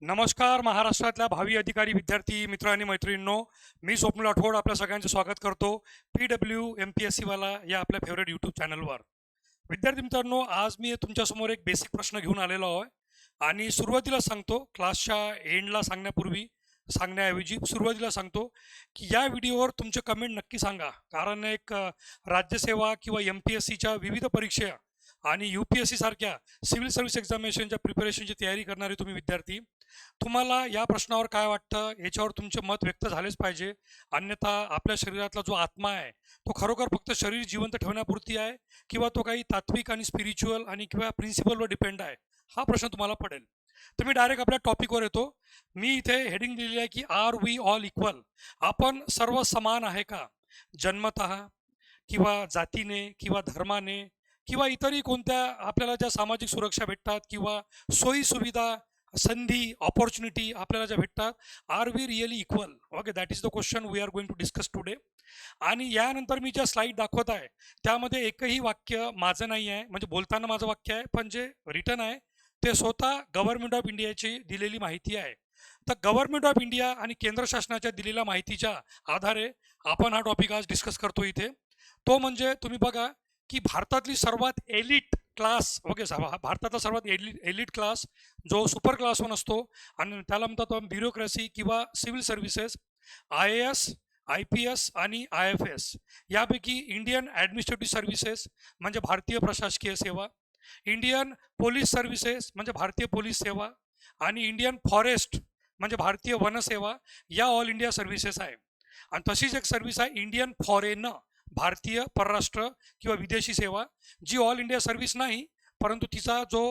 नमस्कार महाराष्ट्रातल्या भावी अधिकारी विद्यार्थी मित्र आणि मैत्रिणींनो, मी स्वप्नील राठोड आपल्या सगळ्यांचे स्वागत करतो PWMPSC वाला या आपल्या फेवरेट यूट्यूब चॅनलवर. विद्यार्थी मित्रांनो, आज मी तुमच्यासमोर एक बेसिक प्रश्न घेऊन आलेलो आहे आणि सुरुवातीला सांगतो, क्लासच्या एंडला सांगण्याऐवजी सुरुवातीला सांगतो की या व्हिडिओवर तुमचे कमेंट नक्की सांगा. कारण एक राज्यसेवा किंवा MPSCच्या विविध परीक्षा आणि UPSC सारख्या सिव्हिल सर्व्हिस एक्झामिनेशनच्या प्रिपरेशनची तयारी करणारे तुम्ही विद्यार्थी, तुम्हाला या प्रश्नावर काय वाटतं याच्यावर तुमचे मत व्यक्त झालेच पाहिजे. अन्यथा आपल्या शरीरातला जो आत्मा आहे तो खरोखर फक्त शरीर जिवंत ठेवण्यापुरती आहे किंवा तो काही तात्विक आणि स्पिरिच्युअल आणि किंवा प्रिन्सिपलवर डिपेंड आहे, हा प्रश्न तुम्हाला पडेल. तर मी डायरेक्ट आपल्या टॉपिकवर येतो. मी इथे हेडिंग दिलेली आहे की आर वी ऑल इक्वल, आपण सर्व समान आहे का, जन्मतः किंवा जातीने किंवा धर्माने किंवा इतरही कोणत्या आपल्याला ज्या सामाजिक सुरक्षा भेटतात किंवा सोयी सुविधा, संधी, ऑपॉर्च्युनिटी आपल्याला ज्या भेटतात, are we really equal? Okay, that is the question we are going to discuss today. आणि यानंतर मी ज्या स्लाईड दाखवत आहे त्यामध्ये एकही वाक्य माझं नाही आहे, म्हणजे बोलताना माझं वाक्य आहे, पण जे रिटर्न आहे ते स्वतः गव्हर्नमेंट ऑफ इंडियाची दिलेली माहिती आहे. तर गव्हर्नमेंट ऑफ इंडिया आणि केंद्र शासनाच्या दिलेल्या माहितीच्या आधारे आपण हा टॉपिक आज डिस्कस करतो इथे. तो म्हणजे तुम्ही बघा की भारतातली सर्वात एलिट क्लास, ओके, भारतातला सर्वात एलिट क्लास जो सुपर क्लास वन असतो आणि त्याला म्हणतात ब्युरोक्रेसी किंवा सिव्हिल सर्व्हिसेस, IAS, IPS आणि IFS. यापैकी इंडियन ॲडमिनिस्ट्रेटिव्ह सर्व्हिसेस म्हणजे भारतीय प्रशासकीय सेवा, इंडियन पोलीस सर्व्हिसेस म्हणजे भारतीय पोलीस सेवा आणि इंडियन फॉरेस्ट म्हणजे भारतीय वनसेवा, या ऑल इंडिया सर्व्हिसेस आहे. आणि तशीच एक सर्व्हिस आहे इंडियन फॉरेन, भारतीय परराष्ट्र किंवा विदेशी सेवा, जी ऑल इंडिया सर्व्हिस नाही, परंतु तिचा जो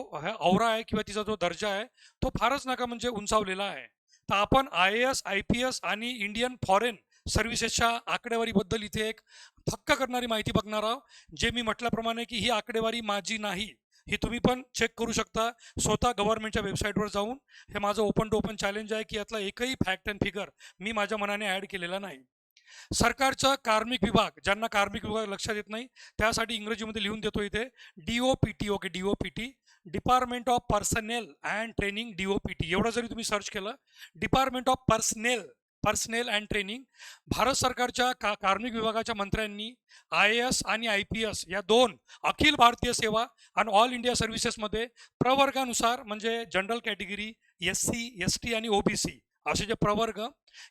औरा आहे किंवा तिचा जो दर्जा आहे तो फारच नका म्हणजे उंचावलेला आहे. तर आपण IAS, IPS आणि इंडियन फॉरेन सर्व्हिसेसच्या आकडेवारीबद्दल इथे एक थक्क करणारी माहिती बघणार आहोत. जे मी म्हटल्याप्रमाणे की ही आकडेवारी माझी नाही, ही तुम्ही पण चेक करू शकता स्वतः गव्हर्नमेंटच्या वेबसाईटवर जाऊन. हे माझं ओपन टू ओपन चॅलेंज आहे की यातला एकही फॅक्ट अँड फिगर मी माझ्या मनाने ॲड केलेला नाही. सरकारचा कार्मिक विभाग, ज्यांना कार्मिक विभाग लक्षात येत नाही त्यासाठी इंग्रजीमध्ये लिहून देतो इथे, DOPT. Okay, DOPT, department of personnel and training, DOPT. एवढं जरी तुम्ही सर्च केलं, department of personnel and training, Bharat सरकारच्या कार्मिक विभागाच्या मंत्र्यांनी IAS आणि IPS या दोन अखिल भारतीय सेवा आणि ऑल इंडिया सर्व्हिसेसमध्ये प्रवर्गानुसार, म्हणजे जनरल कॅटेगरी, SC, ST आणि OBC असे जे प्रवर्ग,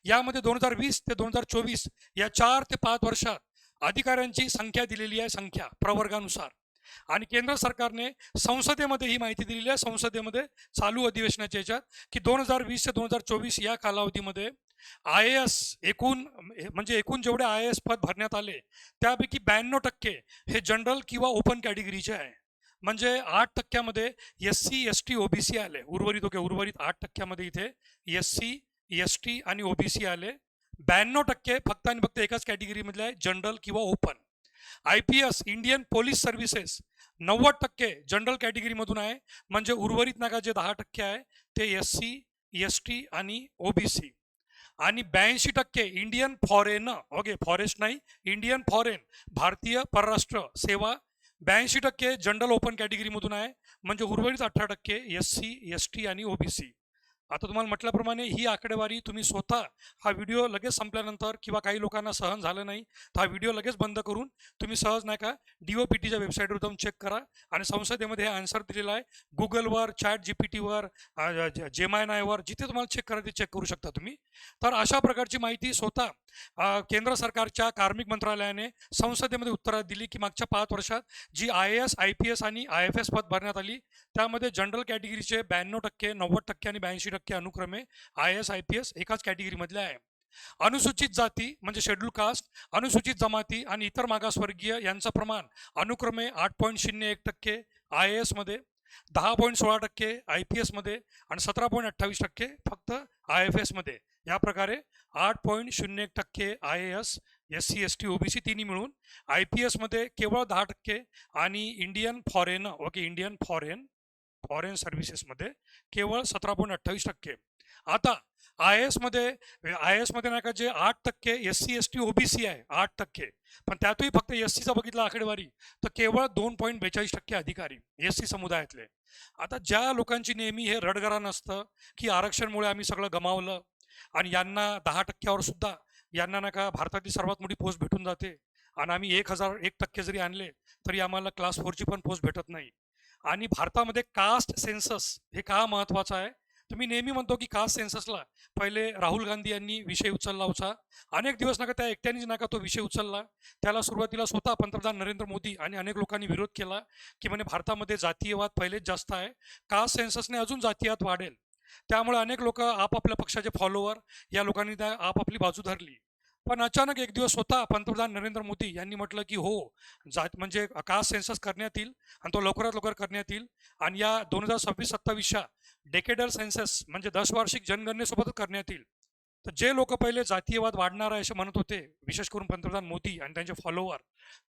यामध्ये 2020 ते 2024 या 4 ते 5 वर्षात अधिकाऱ्यांची संख्या दिलेली आहे, संख्या प्रवर्गानुसार. आणि केंद्र सरकारने संसदेमध्ये ही माहिती दिलेली आहे, संसदेमध्ये चालू अधिवेशनाच्या याच्यात, की 2020 ते 2024 या कालावधीमध्ये IAS एकूण जेवढे IAS पद भरण्यात आले त्यापैकी 92% हे जनरल किंवा ओपन कॅटेगरीचे आहे. म्हणजे 8% SC, ST, OBC आले. उर्वरित 8% इथे SC, ST आणि OBC आले. 92% फक्त आणि फक्त एकाच कॅटेगरीमधले आहे, जनरल किंवा open. IPS Indian police services 90% general कॅटेगरीमधून आहे, म्हणजे उर्वरित नाका जे 10% आहे ते SC, ST आणि OBC. आणि 82% इंडियन फॉरेन, ओके, फॉरेस्ट नाही, इंडियन फॉरेन, भारतीय परराष्ट्र सेवा, 82% जनरल ओपन कॅटेगरीमधून आहे, म्हणजे उर्वरित 18% SC, ST आणि OBC. आता तुम्हाला म्हटल्याप्रमाणे ही आकडेवारी तुम्ही स्वतः, हा व्हिडिओ लगेच संपल्यानंतर किंवा काही लोकांना सहन झालं नाही तर हा व्हिडिओ लगेच बंद करून तुम्ही सहज नाही का DOPTच्या वेबसाईटवर जाऊन चेक करा. आणि संसदेमध्ये हे आन्सर दिलेला आहे, गुगलवर, ChatGPTवर, जेमायनायवर, जिथे तुम्हाला चेक करा ते चेक करू शकता तुम्ही. तर अशा प्रकारची माहिती स्वतः केंद्र सरकारच्या कार्मिक मंत्रालयाने संसदेमध्ये उत्तरात दिली की मागच्या 5 वर्षात जी IAS, IPS आणि IFS पद भरण्यात आली त्यामध्ये जनरल कॅटेगरीचे 92%, 90% आणि 82% अनुक्रमे IAS, IPS एकाच कॅटेगरीमधले आहे. अनुसूचित जाती म्हणजे शेड्यूल कास्ट, अनुसूचित जमाती आणि इतर मागासवर्गीय यांचं प्रमाण अनुक्रमे 8.01% IAS मध्ये, 10.16% IPS मध्ये आणि 17.28% फक्त IFS मध्ये. या प्रकारे 8.01% IAS, SC, ST, OBC तिन्ही मिळून, IPS मध्ये केवळ 10% आणि Indian foreign, okay, Indian foreign सर्व्हिसेसमध्ये केवळ 17.28%. आता आय एस मध्ये नाही का जे 8% SC ST OBC आहे 8%, पण त्यातही फक्त SCचा बघितला आकडेवारी तर केवळ 2.42% अधिकारी SC समुदायातले. आता ज्या लोकांची नेहमी हे रडगाणं असतं की आरक्षणमुळे आम्ही सगळं गमावलं आणि यांना 10%वर सुद्धा यांना नाही का भारतातील सर्वात मोठी पोस्ट भेटून जाते आणि आम्ही 1% जरी आणले तरी आम्हाला क्लास 4ची पण पोस्ट भेटत नाही. आणि भारतामध्ये कास्ट सेन्सस हे का महत्वाचं आहे, तर मी नेहमी म्हणतो की कास्ट सेन्ससला पहिले राहुल गांधी यांनी विषय उचलला होता. अनेक दिवस नका त्या एकट्यानेच नका तो विषय उचलला. त्याला सुरुवातीला स्वतः पंतप्रधान नरेंद्र मोदी आणि अनेक लोकांनी विरोध केला की म्हणे भारतामध्ये जातीयवाद पहिलेच जास्त आहे, कास्ट सेन्ससने अजून जातीयवाद वाढेल. त्यामुळे अनेक लोक आपापल्या पक्षाचे फॉलोवर या लोकांनी त्या आपापली बाजू धरली. पण अचानक एक दिवस स्वतः पंतप्रधान नरेंद्र मोदी यांनी म्हटलं की हो, जात म्हणजे कास्ट सेन्सस करण्यात येईल आणि तो लवकरात लवकर करण्यात येईल आणि या 2026-27च्या डेकेडल सेन्सस म्हणजे 10 वार्षिक जनगणनेसोबतच करण्यात येईल. तर जे लोक पहिले जातीयवाद वाढणार आहे असे म्हणत होते, विशेष करून पंतप्रधान मोदी आणि त्यांचे फॉलोवर,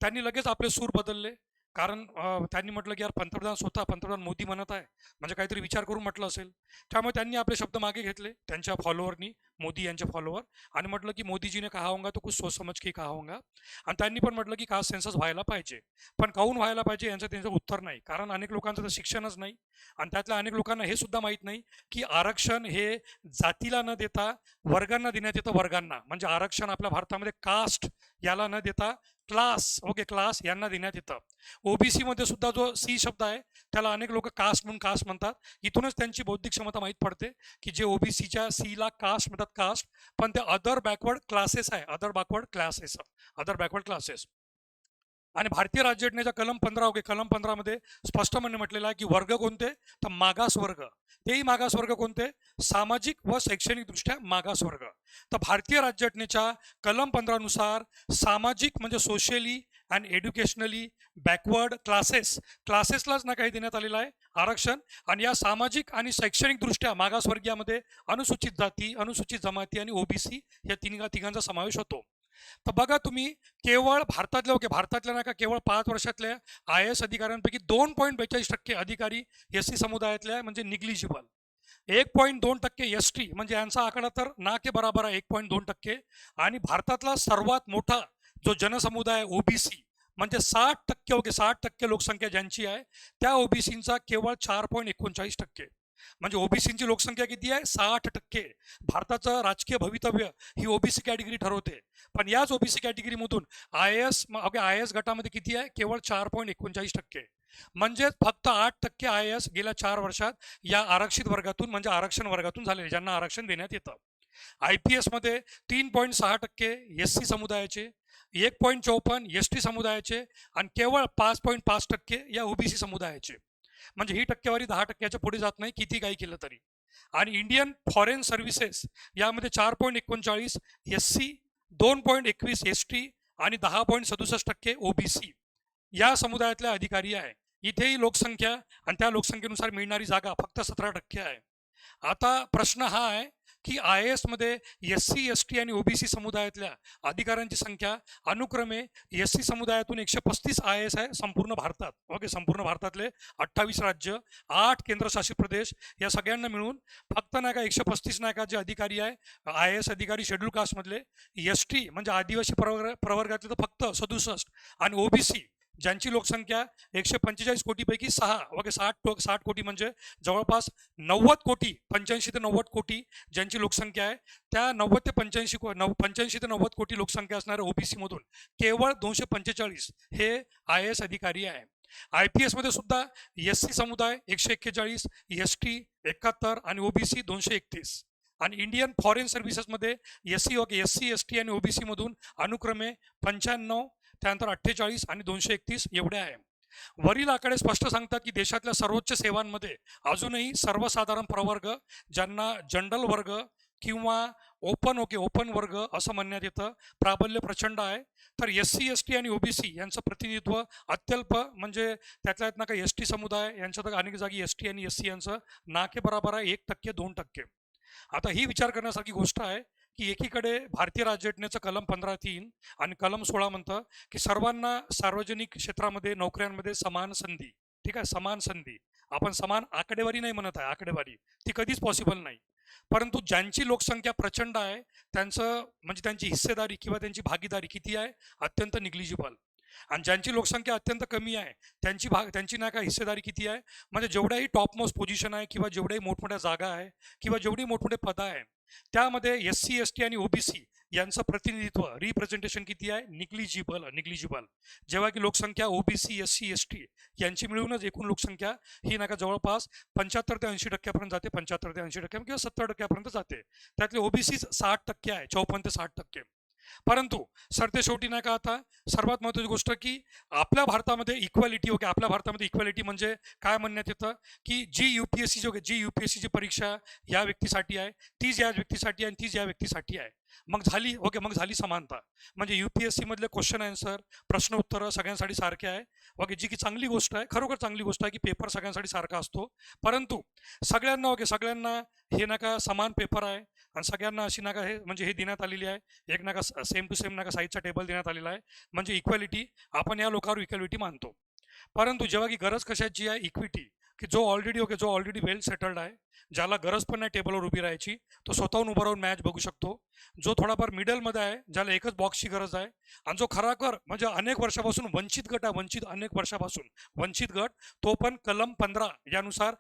त्यांनी लगेच आपले सूर बदलले. कारण त्यांनी म्हटलं की यार पंतप्रधान मोदी म्हणत आहे म्हणजे काहीतरी विचार करून म्हटलं असेल. त्यामुळे त्यांनी आपले शब्द मागे घेतले त्यांच्या फॉलोअरनी, मोदी यांचे फॉलोअर, आणि म्हटलं की मोदीजीने कहा होगा तो कुछ सोच समज के कहा होगा. आणि त्यांनी पण म्हटलं की कास्ट सेन्सस व्हायला पाहिजे. पण काहून व्हायला पाहिजे यांचं त्यांचं उत्तर नाही, कारण अनेक लोकांचं तर शिक्षणच नाही आणि त्यातल्या अनेक लोकांना हे सुद्धा माहीत नाही की आरक्षण हे जातीला न देता वर्गांना देण्यात येतं. वर्गांना म्हणजे आरक्षण आपल्या भारतामध्ये कास्ट याला न देता क्लास यांना देण्यात येतं. ओबीसी मध्ये सुद्धा जो सी शब्द आहे त्याला अनेक लोक कास्ट म्हणून कास्ट म्हणतात. इथूनच त्यांची बौद्धिक क्षमता माहीत पडते की जे ओबीसीच्या सीला कास्ट म्हणतात कास्ट, पण ते अदर बॅकवर्ड क्लासेस आहे, अदर बॅकवर्ड क्लासेस. आणि भारतीय राज्यघटनेच्या कलम 15 मध्ये स्पष्टपणे म्हटलेलं आहे की वर्ग कोणते, तर मागास वर्ग. तेही मागास वर्ग कोणते, सामाजिक व शैक्षणिक दृष्ट्या मागास वर्ग. तर भारतीय राज्यघटनेच्या कलम 15 नुसार सामाजिक म्हणजे सोशली अँड एज्युकेशनली बॅकवर्ड क्लासेसलाच ना काही देण्यात आलेलं आहे आरक्षण. आणि या सामाजिक आणि शैक्षणिक दृष्ट्या मागासवर्गीयामध्ये अनुसूचित जाती, अनुसूचित जमाती आणि ओबीसी या तिघांचा समावेश होतो. तर बघा तुम्ही, केवळ भारतातल्या नाही का केवळ 5 वर्षातल्या IAS अधिकाऱ्यांपैकी 2.42% अधिकारी SC समुदायातल्या म्हणजे निग्लिजिबल, 1.2% ST म्हणजे यांचा आकडा तर ना के बराबर आहे 1.2%. आणि भारतातला सर्वात मोठा जो जनसमुदाय ओबीसी म्हणजे 60% लोकसंख्या ज्यांची आहे त्या ओबीसींचा केवळ 4.39%. म्हणजे ओबीसींची लोकसंख्या किती आहे, 60%. भारताचं राजकीय भवितव्य ही ओबीसी कॅटेगरी ठरवते. पण याच ओबीसी कॅटेगरीमधून IAS गटामध्ये किती आहे, केवळ 4.39%. म्हणजे फक्त 8% IAS गेल्या 4 वर्षात या आरक्षित वर्गातून म्हणजे आरक्षण वर्गातून झालेले, ज्यांना आरक्षण देण्यात येतं. IPS मध्ये 3.6% SC समुदायाचे, 1.54 ST समुदायाचे आणि केवळ 5.5% या ओबीसी समुदायाचे. म्हणजे ही टक्केवारी 10%च्या पुढे जात नाही किती काही केलं तरी. आणि इंडियन फॉरेन सर्व्हिसेस यामध्ये 4.39 SC, 2.21 ST आणि 10.67% OBC या समुदायातल्या अधिकारी आहे. इथेही लोकसंख्या आणि त्या लोकसंख्येनुसार मिळणारी जागा फक्त 17% आहे. आता प्रश्न हा आहे की IAS मध्ये SC ST आणि OBC समुदायातल्या अधिकाऱ्यांची संख्या अनुक्रमे SC समुदायातून 135 IAS आहे संपूर्ण भारतात. संपूर्ण भारतातले 28 राज्य, 8 केंद्रशासित प्रदेश या सगळ्यांना मिळून फक्त नाही का 135 नाही का जे अधिकारी आहे IAS अधिकारी शेड्यूल कास्टमधले, ST म्हणजे आदिवासी प्रवर्गातले तर फक्त 67 आणि OBC ज्यांची लोकसंख्या 145 कोटीपैकी 60 कोटी म्हणजे जवळपास 90 कोटी, 85 ते 90 कोटी ज्यांची लोकसंख्या आहे, त्या 90 ते 85 कोटी लोकसंख्या असणाऱ्या ओबीसी मधून केवळ 245 हे IAS अधिकारी आहे. IPS मध्ये सुद्धा SC समुदाय 141, ST 71 आणि OBC 231. आणि इंडियन फॉरेन सर्व्हिसेसमध्ये SC ST आणि OBC मधून अनुक्रमे 95, त्यानंतर 48 आणि 231 एवढे आहे. वरील आकडे स्पष्ट सांगतात की देशातल्या सर्वोच्च सेवांमध्ये अजूनही सर्वसाधारण प्रवर्ग, ज्यांना जनरल वर्ग किंवा ओपन वर्ग असं म्हणण्यात येतं, प्राबल्य प्रचंड आहे. तर SC ST आणि OBC यांचं प्रतिनिधित्व अत्यल्प म्हणजे त्यातल्या ना का ST समुदाय यांच्या तर अनेक जागी ST आणि SC यांचं ना के बराबर आहे 1%, 2%. आता ही विचार करण्यासारखी गोष्ट आहे की एकीकडे भारतीय राज्यघटनेचं कलम 15(3) आणि कलम 16 म्हणतं की सर्वांना सार्वजनिक क्षेत्रामध्ये नोकऱ्यांमध्ये समान संधी. ठीक आहे, समान संधी. आपण समान आकडेवारी नाही म्हणत आहे, आकडेवारी ती कधीच पॉसिबल नाही. परंतु ज्यांची लोकसंख्या प्रचंड आहे त्यांचं म्हणजे त्यांची हिस्सेदारी किंवा त्यांची भागीदारी किती आहे? अत्यंत निग्लिजिबल. आणि ज्यांची लोकसंख्या अत्यंत कमी आहे त्यांची नाही का हिस्सेदारी किती आहे? म्हणजे जेवढ्याही टॉप मोस्ट पोझिशन आहे किंवा जेवढ्याही मोठमोठ्या जागा आहे किंवा जेवढी मोठमोठे पद आहे त्यामध्ये SC ST आणि OBC यांचं प्रतिनिधित्व रिप्रेझेंटेशन किती आहे? निग्लिजिबल. जेव्हा की लोकसंख्या OBC SC ST यांची मिळूनच एकूण लोकसंख्या ही नाही का जवळपास 75 ते 80% जाते, 75 ते 80% किंवा 70% जाते. त्यातले OBC 60% आहे, 54 ते 60%. परंतु सरते शेवटी नाही का आता सर्वात महत्त्वाची गोष्ट की आपल्या भारतामध्ये इक्वॅलिटी ओके आपल्या भारतामध्ये इक्वॅलिटी म्हणजे काय म्हणण्यात येतं की जी UPSC ची परीक्षा या व्यक्तीसाठी आहे तीच या व्यक्तीसाठी आहे आणि तीच या व्यक्तीसाठी आहे. मग झाली समानता. म्हणजे UPSC मधले क्वेश्चन आन्सर प्रश्न उत्तर सगळ्यांसाठी सारखे आहे. जी की चांगली गोष्ट आहे, खरोखर चांगली गोष्ट आहे की पेपर सगळ्यांसाठी सारखा असतो. परंतु सगळ्यांना हे नका समान पेपर आहे आणि सगळ्यांना अशी नका हे म्हणजे हे देण्यात आलेली आहे, एक नका सेम टू सेम नका साईजचा टेबल देण्यात आलेला आहे. म्हणजे इक्वॅलिटी आपण या लोकांवर इक्वॅलिटी मानतो. परंतु जेव्हा की गरज कशाची आहे? इक्विटी. की जो ऑलरेडी वेल सेटल्ड आहे, ज्याला गरज पण नाही टेबलवर उभी राहायची, तो स्वतःहून उभा राहून मॅच बघू शकतो. जो थोडाफार मिडलमध्ये आहे, ज्याला एकच बॉक्सची गरज आहे आणि जो खराखर म्हणजे अनेक वर्षापासून वंचित गट आहे, अनेक वर्षापासून वंचित गट, तो पण कलम 15 यानुसार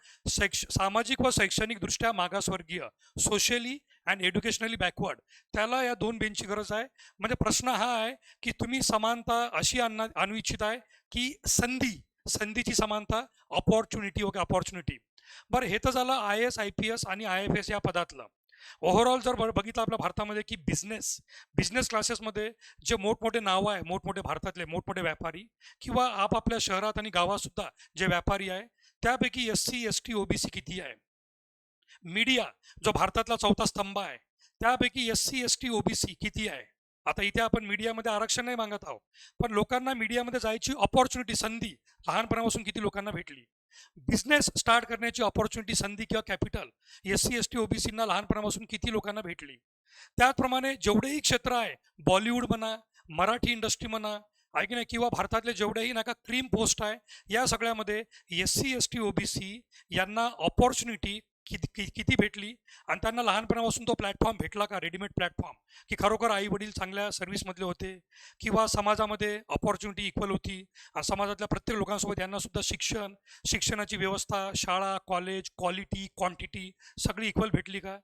सामाजिक व शैक्षणिकदृष्ट्या मागासवर्गीय, सोशली अँड एज्युकेशनली बॅकवर्ड, त्याला या 2 बेंचची गरज आहे. म्हणजे प्रश्न हा आहे की तुम्ही समानता अशी आणू इच्छित आहे की संधीची समानता, अपॉर्च्युनिटी. बरं, हे तर झालं IAS IPS आणि IFS या पदातलं. ओव्हरऑल जर बघितलं आपल्या भारतामध्ये की बिझनेस क्लासेसमध्ये जे मोठमोठे नावं आहे, मोठमोठे भारतातले मोठमोठे व्यापारी किंवा आपापल्या शहरात आणि गावात सुद्धा जे व्यापारी आहे त्यापैकी SC ST OBC किती आहे? मीडिया जो भारतातला चौथा स्तंभ आहे त्यापैकी SC ST OBC किती आहे? आता इथे आपण मीडियामध्ये आरक्षण नाही मागत आहोत, पण लोकांना मीडियामध्ये जायची अपॉर्च्युनिटी, संधी लहानपणापासून किती लोकांना भेटली? बिझनेस स्टार्ट करण्याची अपॉर्च्युनिटी, संधी किंवा कॅपिटल SC ST OBC ना लहानपणापासून किती लोकांना भेटली? त्याचप्रमाणे जेवढेही क्षेत्र आहे, बॉलिवूड म्हणा, मराठी इंडस्ट्री म्हणा, आहे की नाही, किंवा भारतातले जेवढेही नका क्रीम पोस्ट आहे, या सगळ्यामध्ये SC ST OBC यांना अपॉर्च्युनिटी किती भेटली आणि त्यांना लहानपणापासून तो प्लॅटफॉर्म भेटला का? रेडीमेड प्लॅटफॉर्म, की खरोखर आई वडील चांगल्या सर्व्हिसमधले होते किंवा समाजामध्ये अपॉर्च्युनिटी इक्वल होती आणि समाजातल्या प्रत्येक लोकांसोबत यांना सुद्धा शिक्षणाची व्यवस्था, शाळा, कॉलेज, क्वालिटी, क्वांटिटी सगळी इक्वल भेटली का?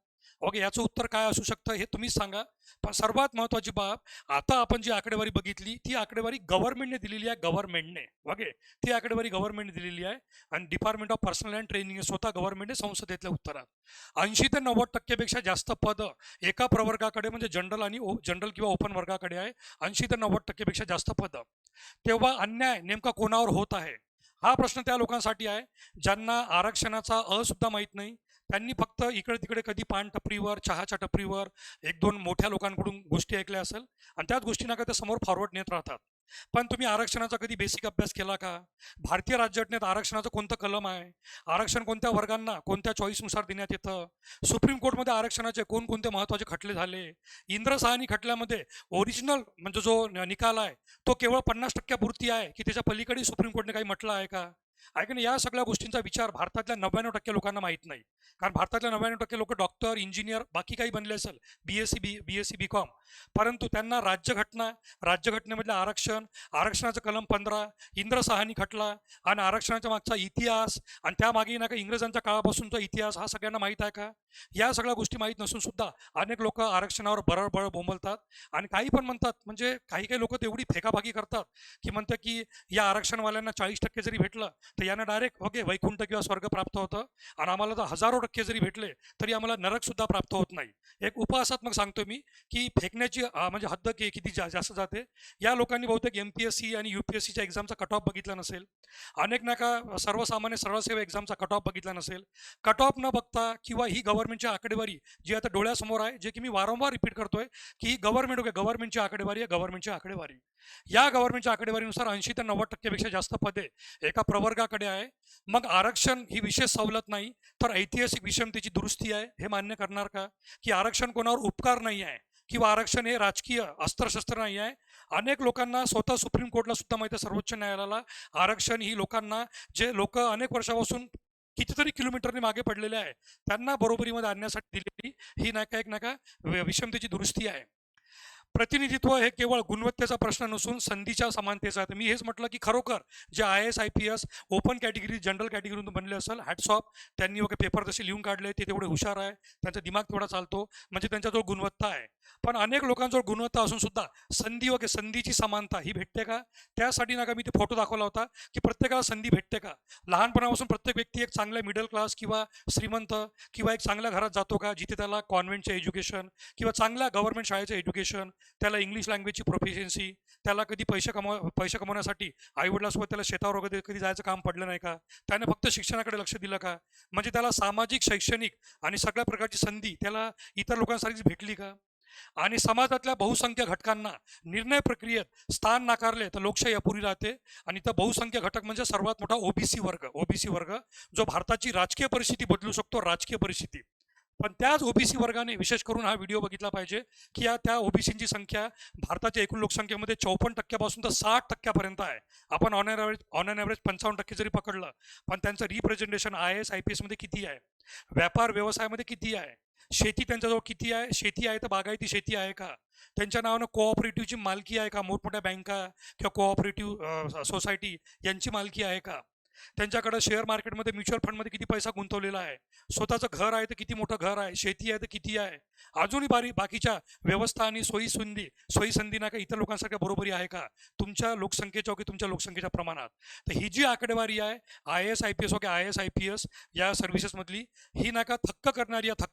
याचं उत्तर काय असू शकतं हे तुम्हीच सांगा. पण सर्वात महत्त्वाची बाब, आता आपण जी आकडेवारी बघितली ती आकडेवारी गव्हर्नमेंटने दिलेली आहे. ती आकडेवारी गव्हर्नमेंटने दिलेली आहे आणि department of personal and training स्वतः गव्हर्नमेंटने संसदेतल्या उत्तरात 80 ते 90% पेक्षा जास्त पद एका प्रवर्गाकडे म्हणजे जनरल किंवा ओपन वर्गाकडे आहे. 80 ते 90% पेक्षा जास्त पद. तेव्हा अन्याय नेमका कोणावर होत आहे हा प्रश्न त्या लोकांसाठी आहे ज्यांना आरक्षणाचा सुद्धा माहीत नाही. त्यांनी फक्त इकडे तिकडे कधी पान टपरीवर, चहाच्या टपरीवर 1-2 मोठ्या लोकांकडून गोष्टी ऐकल्या असेल आणि त्याच गोष्टींना ते समोर फॉरवर्ड नेत राहतात. पण तुम्ही आरक्षणाचा कधी बेसिक अभ्यास केला का? भारतीय राज्यघटनेत आरक्षणाचं कोणतं कलम आहे? आरक्षण कोणत्या वर्गांना कोणत्या चॉईसनुसार देण्यात येतं? सुप्रीम कोर्टमध्ये आरक्षणाचे कोणकोणते महत्त्वाचे खटले झाले? इंद्रसाहनी खटल्यामध्ये ओरिजिनल म्हणजे जो निकाल आहे तो केवळ 50% पुरती आहे की त्याच्या पलीकडे सुप्रीम कोर्टने काही म्हटलं आहे का? आहे की नाही? या सगळ्या गोष्टींचा विचार भारतातल्या 99% लोकांना माहीत नाही. कारण भारतातल्या 99% लोक डॉक्टर, इंजिनियर, बाकी काही बनले असेल, BSc BCom, परंतु त्यांना राज्यघटनेमधलं आरक्षणाचं कलम 15, इंद्रसाहनी खटला आणि आरक्षणाच्या मागचा इतिहास आणि त्यामागे का इंग्रजांच्या काळापासूनचा इतिहास हा सगळ्यांना माहीत आहे का? या सगळ्या गोष्टी माहीत नसून सुद्धा अनेक लोक आरक्षणावर बरळबळ बोंबलतात आणि काही पण म्हणतात. म्हणजे काही लोक तेवढी फेकाफाकी करतात की म्हणतात की या आरक्षणवाल्यांना 40% जरी भेटलं तर यांना डायरेक्ट वैकुंठ किंवा स्वर्ग प्राप्त होतं आणि आम्हाला तर हजारो टक्के जरी भेटले तरी आम्हाला नरक सुद्धा प्राप्त होत नाही. एक उपहासात्मक सांगतो मी की फेकण्याची म्हणजे हद्द किती जास्त जाते. या लोकांनी बहुतेक MPSC आणि UPSCच्या एक्झामचा कट ऑफ बघितला नसेल, अनेक सर्वसामान्य सरळसेवा एक्झामचा कट ऑफ बघितला नसेल. कट ऑफ न बघता किंवा ही गव्हर्नमेंटची आकडेवारी जी आता डोळ्यासमोर आहे, जे की मी वारंवार रिपीट करतोय की ही गव्हर्नमेंटची आकडेवारी या गव्हर्नमेंटच्या आकडेवारीनुसार 80 ते 90% पेक्षा जास्त पदे एका प्रवर्गाकडे आहे. मग आरक्षण ही विशेष सवलत नाही तर ऐतिहासिक विषमतेची दुरुस्ती आहे हे मान्य करणार का? की आरक्षण कोणावर उपकार नाही आहे किंवा आरक्षण हे राजकीय अस्त्रशस्त्र नाही आहे. अनेक लोकांना स्वतः सुप्रीम कोर्टला सुद्धा माहिती आहे, सर्वोच्च न्यायालयाला, आरक्षण ही लोकांना, जे लोक अनेक वर्षापासून कितीतरी किलोमीटरने मागे पडलेले आहे त्यांना बरोबरीमध्ये आणण्यासाठी दिलेली ही नाही का एक नाही का विषमतेची दुरुस्ती आहे. प्रतिनिधित्व हे केवळ गुणवत्तेचा प्रश्न नसून संधीच्या समानतेचा आहे. तर मी हेच म्हटलं की खरोखर जे IAS IPS open category general कॅटेगरीतून बनले असेल, हॅट्स ऑफ. त्यांनी पेपर तसे लिहून काढले, ते तेवढे हुशार आहे, त्यांचा दिमाग तेवढा चालतो, म्हणजे त्यांच्याजवळ गुणवत्ता आहे. पण अनेक लोकांजवळ गुणवत्ता असून सुद्धा संधीची समानता ही भेटते का? त्यासाठी ना का मी ते फोटो दाखवला होता की प्रत्येकाला संधी भेटते का? लहानपणापासून प्रत्येक व्यक्ती एक चांगल्या मिडल क्लास किंवा श्रीमंत किंवा एक चांगल्या घरात जातो का, जिथे त्याला कॉन्व्हेंटचे एज्युकेशन किंवा चांगल्या गव्हर्नमेंट शाळेचं एज्युकेशन, त्याला इंग्लिश लँग्वेजची प्रोफिशियन्सी, त्याला कधी पैसे कमवण्यासाठी आईवडिलांसोबत त्याला शेतावर वगैरे कधी जायचं काम पडलं नाही का? त्याने फक्त शिक्षणाकडे लक्ष दिलं का? म्हणजे त्याला सामाजिक, शैक्षणिक आणि सगळ्या प्रकारची संधी त्याला इतर लोकांसारखीच भेटली का? आणि समाजातल्या बहुसंख्य घटकांना निर्णय प्रक्रियेत स्थान नाकारले तर लोकशाही अपुरी राहते. आणि तर बहुसंख्य घटक म्हणजे सर्वात मोठा ओबीसी वर्ग, जो भारताची राजकीय परिस्थिती बदलू शकतो, राजकीय परिस्थिती. पण त्याच ओबीसी वर्गाने विशेष करून हा व्हिडिओ बघितला पाहिजे की त्या ओबीसीची संख्या भारताच्या एकूण लोकसंख्येमध्ये 54% तर 60% आहे. आपण ऑन अन ॲव्हरेज 55% जरी पकडलं, पण त्यांचं रिप्रेझेंटेशन IAS IPS मध्ये किती आहे? व्यापार व्यवसायामध्ये किती आहे? शेती त्यांच्याजवळ किती आहे? शेती आहे तर बागायती शेती आहे का? त्यांच्या नावानं कोऑपरेटिव्हची मालकी आहे का? मोठमोठ्या बँका किंवा कोऑपरेटिव्ह सोसायटी यांची मालकी आहे का? त्यांच्याकडे शेअर मार्केटमध्ये, म्युच्युअल फंडमध्ये किती पैसा गुंतवलेला आहे? स्वतःचं घर आहे तर किती मोठं घर आहे? शेती आहे तर किती आहे? अजूनही बाकीच्या व्यवस्था आणि सोयीसंधी ना का इतर लोकांसारख्या बरोबरी आहे का तुमच्या लोकसंख्येच्या की तुमच्या लोकसंख्येच्या प्रमाणात? तर ही जी आकडेवारी आहे IAS IPS IAS IPS या सर्व्हिसेसमधली, ही नाका थक्क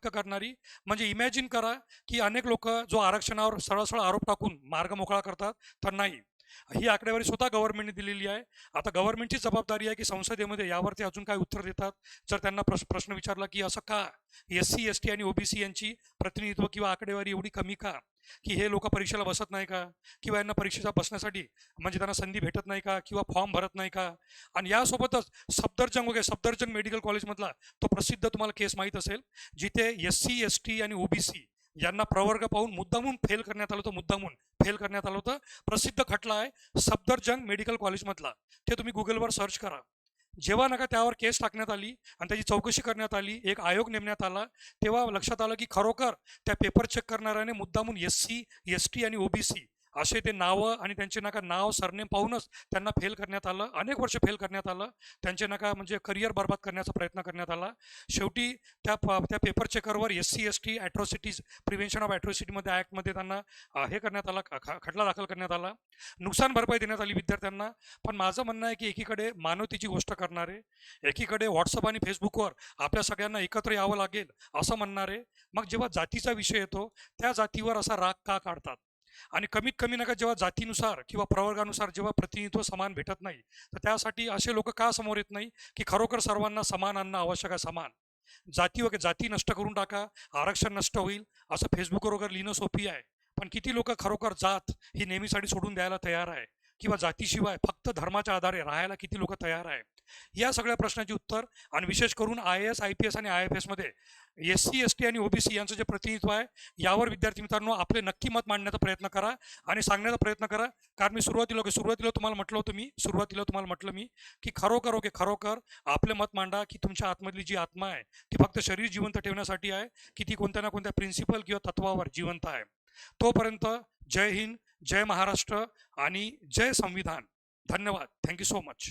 करणारी. म्हणजे इमॅजिन करा की अनेक लोक जो आरक्षणावर सरळ आरोप टाकून मार्ग मोकळा करतात, तर नाही, ही आकडेवारी स्वतः गव्हर्नमेंटने दिलेली आहे. आता गव्हर्नमेंटची जबाबदारी आहे की संसदेमध्ये यावरती अजून काय उत्तर देतात. जर त्यांना प्रश्न विचारला की असं का SC ST आणि OBC यांची प्रतिनिधित्व किंवा आकडेवारी एवढी कमी का, की हे लोक परीक्षेला बसत नाही का, किंवा यांना परीक्षेला बसण्यासाठी म्हणजे त्यांना संधी भेटत नाही का, किंवा फॉर्म भरत नाही का? आणि यासोबतच सफदरजंग मेडिकल कॉलेजमधला तो प्रसिद्ध तुम्हाला केस माहीत असेल, जिथे SC ST आणि OBC यांना प्रवर्ग पाहून मुद्दामून फेल करण्यात आलं होतं. प्रसिद्ध खटला आहे सफदरजंग मेडिकल कॉलेजमधला, ते तुम्ही गुगलवर सर्च करा. जेव्हा नका त्यावर केस टाकण्यात आली आणि त्याची चौकशी करण्यात आली, एक आयोग नेमण्यात आला, तेव्हा लक्षात आलं की खरोखर त्या पेपर चेक करणाऱ्याने मुद्दामून SC ST आणि OBC असे ते नावं आणि त्यांचे नाव सरनेम पाहूनच त्यांना फेल करण्यात आलं. अनेक वर्ष फेल करण्यात आलं. त्यांचे म्हणजे करिअर बर्बाद करण्याचा प्रयत्न करण्यात आला. शेवटी त्या पेपर चेकरवर SC ST atrocities prevention of ॲट्रॉसिटीमध्ये ॲक्टमध्ये त्यांना हे करण्यात आला, खटला दाखल करण्यात आला, नुकसान भरपाई देण्यात आली विद्यार्थ्यांना. पण माझं म्हणणं आहे की एकीकडे मानवतेची गोष्ट करणारे, एकीकडे व्हॉट्सअप आणि फेसबुकवर आपल्या सगळ्यांना एकत्र यावं लागेल असं म्हणणारे, मग जेव्हा जातीचा विषय येतो त्या जातीवर असा राग का काढतात? आणि कमीत कमी नका जेव्हा जातीनुसार किंवा प्रवर्गानुसार जेव्हा प्रतिनिधित्व समान भेटत नाही, तर त्यासाठी असे लोक का समोर येत नाही की खरोखर सर्वांना समान आणणं आवश्यक आहे? समान जाती नष्ट करून टाका, आरक्षण नष्ट होईल असं फेसबुकवर वगैरे लिहिणं सोपी आहे. पण किती लोक खरोखर जात ही नेहमीसाठी सोडून द्यायला तयार आहे, किंवा जातीशिवाय फक्त धर्माच्या आधारे राहायला किती लोक तयार आहे? या सगळ्या प्रश्नाची उत्तर, आणि विशेष करून IAS IPS आणि IFS मध्ये SC ST आणि OBC यांचं जे प्रतिनिधित्व आहे, यावर विद्यार्थी मित्रांनो आपले नक्की मत मांडण्याचा प्रयत्न करा आणि सांगण्याचा प्रयत्न करा. कारण मी सुरुवातीला तुम्हाला म्हटलं मी की खरोखर आपले मत मांडा की तुमच्या आतमधली जी आत्मा आहे ती फक्त शरीर जिवंत ठेवण्यासाठी आहे की ती कोणत्या ना कोणत्या प्रिन्सिपल किंवा तत्वावर जिवंत आहे. तोपर्यंत जय हिंद, जय महाराष्ट्र आणि जय संविधान. धन्यवाद. Thank you so much.